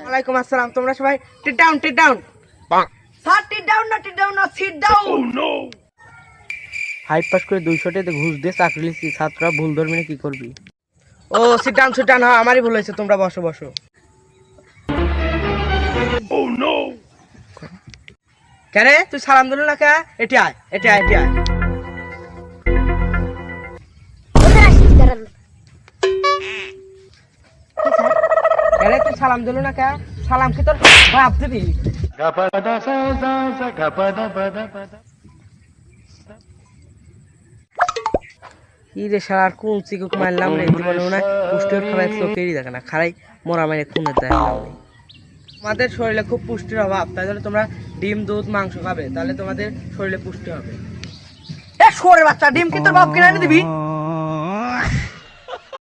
ওয়ালাইকুম আসসালাম। তোমরা সবাই টিট ডাউন স্যার, টিট ডাউন না সিট ডাউন। হাইট পাস করে 200 টাকা ঘুষ দিয়ে চাকরি লিখছি, ছাত্ররা ভুল ধরবি না, কি করবি? ও সিট ডাউন হ্যাঁ, আমারই ভুল হয়েছে, তোমরা বসো। কেন তুই সালাম দিল না কে? এটি আয়। কেন তুই সালাম দিল না কে? সালাম কি তোর বাপ দিবি? কি রে শালার, কোন চিকুক মারলাম রে? জীবনে মনে হয় পুষ্টির খাবার চোখেরই দেখে না, খারাই মরা মারে খুনের দেয়। তোমাদের শরীরে খুব পুষ্টির অভাব, তাই জন্য তোমরা ডিম, দুধ, মাংস খাবে, তাহলে তোমাদের শরীরে পুষ্টি হবে। এ শোরে বাচ্চা, ডিম কি তোর বাপ কিনে এনে দিবি?